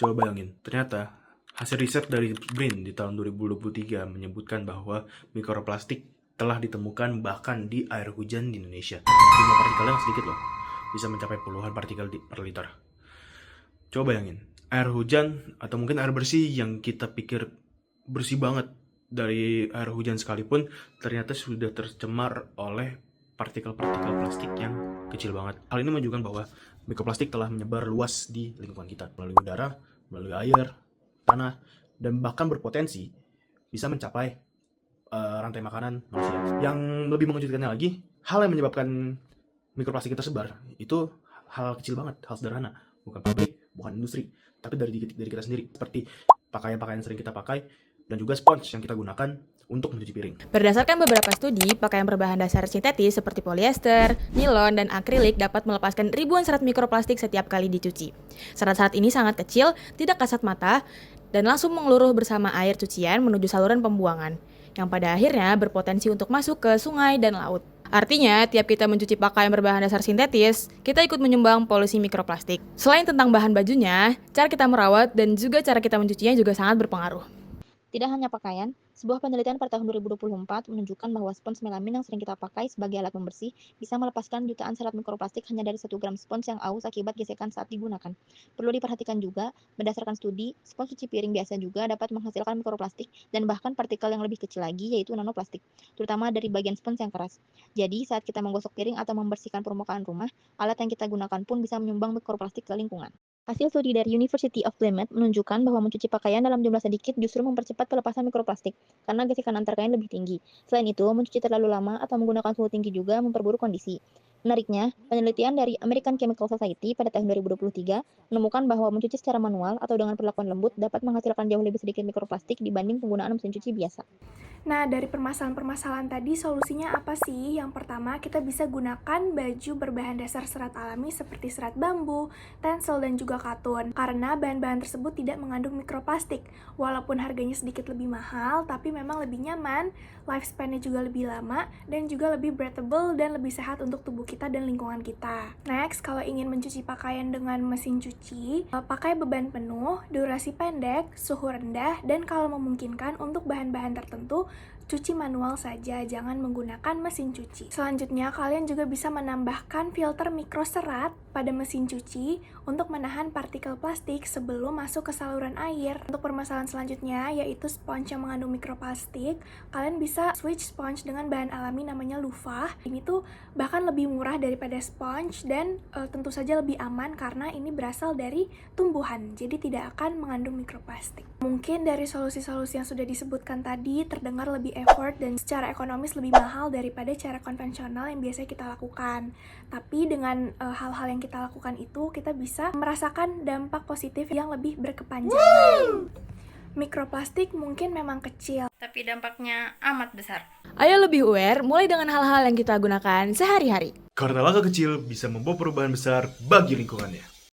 Coba bayangin, ternyata hasil riset dari BRIN di tahun 2023 menyebutkan bahwa mikroplastik telah ditemukan bahkan di air hujan di Indonesia. Jumlah partikelnya sedikit loh, bisa mencapai puluhan partikel per liter. Coba bayangin, air hujan atau mungkin air bersih yang kita pikir bersih banget dari air hujan sekalipun ternyata sudah tercemar oleh partikel-partikel plastik yang kecil banget. Hal ini menunjukkan bahwa mikroplastik telah menyebar luas di lingkungan kita melalui udara, melalui air, tanah, dan bahkan berpotensi bisa mencapai rantai makanan manusia. Yang lebih mengejutkannya lagi, hal yang menyebabkan mikroplastik itu tersebar itu hal kecil banget, hal sederhana, bukan pabrik, bukan industri, tapi dari diri kita sendiri, seperti pakaian-pakaian yang sering kita pakai dan juga spons yang kita gunakan untuk mencuci piring. Berdasarkan beberapa studi, pakaian berbahan dasar sintetis seperti polyester, nilon, dan akrilik dapat melepaskan ribuan serat mikroplastik setiap kali dicuci. Serat-serat ini sangat kecil, tidak kasat mata, dan langsung mengeluruh bersama air cucian menuju saluran pembuangan, yang pada akhirnya berpotensi untuk masuk ke sungai dan laut. Artinya, tiap kita mencuci pakaian berbahan dasar sintetis, kita ikut menyumbang polusi mikroplastik. Selain tentang bahan bajunya, cara kita merawat dan juga cara kita mencucinya juga sangat berpengaruh. Tidak hanya pakaian, sebuah penelitian pada tahun 2024 menunjukkan bahwa spons melamin yang sering kita pakai sebagai alat pembersih bisa melepaskan jutaan serat mikroplastik hanya dari 1 gram spons yang aus akibat gesekan saat digunakan. Perlu diperhatikan juga, berdasarkan studi, spons cuci piring biasa juga dapat menghasilkan mikroplastik dan bahkan partikel yang lebih kecil lagi, yaitu nanoplastik, terutama dari bagian spons yang keras. Jadi, saat kita menggosok piring atau membersihkan permukaan rumah, alat yang kita gunakan pun bisa menyumbang mikroplastik ke lingkungan. Hasil studi dari University of Plymouth menunjukkan bahwa mencuci pakaian dalam jumlah sedikit justru mempercepat pelepasan mikroplastik, karena gesekan antar kain lebih tinggi. Selain itu, mencuci terlalu lama atau menggunakan suhu tinggi juga memperburuk kondisi. Menariknya, penelitian dari American Chemical Society pada tahun 2023 menemukan bahwa mencuci secara manual atau dengan perlakuan lembut dapat menghasilkan jauh lebih sedikit mikroplastik dibanding penggunaan mesin cuci biasa. Nah, dari permasalahan-permasalahan tadi, solusinya apa sih? Yang pertama, kita bisa gunakan baju berbahan dasar serat alami seperti serat bambu, tencel, dan juga katun. Karena bahan-bahan tersebut tidak mengandung mikroplastik. Walaupun harganya sedikit lebih mahal, tapi memang lebih nyaman, lifespan-nya juga lebih lama, dan juga lebih breathable dan lebih sehat untuk tubuh kita dan lingkungan kita. Next, kalau ingin mencuci pakaian dengan mesin cuci, pakai beban penuh, durasi pendek, suhu rendah, dan kalau memungkinkan untuk bahan-bahan tertentu, cuci manual saja, jangan menggunakan mesin cuci. Selanjutnya, kalian juga bisa menambahkan filter mikroserat pada mesin cuci untuk menahan partikel plastik sebelum masuk ke saluran air. Untuk permasalahan selanjutnya, yaitu sponge yang mengandung mikroplastik, kalian bisa switch sponge dengan bahan alami namanya loofah. Ini tuh bahkan lebih murah daripada sponge dan tentu saja lebih aman karena ini berasal dari tumbuhan, jadi tidak akan mengandung mikroplastik. Mungkin dari solusi-solusi yang sudah disebutkan tadi terdengar lebih effort dan secara ekonomis lebih mahal daripada cara konvensional yang biasa kita lakukan. Tapi dengan hal-hal yang kita lakukan itu, kita bisa merasakan dampak positif yang lebih berkepanjangan. Mikroplastik mungkin memang kecil, tapi dampaknya amat besar. Ayo lebih aware mulai dengan hal-hal yang kita gunakan sehari-hari. Karena langkah kecil bisa membawa perubahan besar bagi lingkungannya.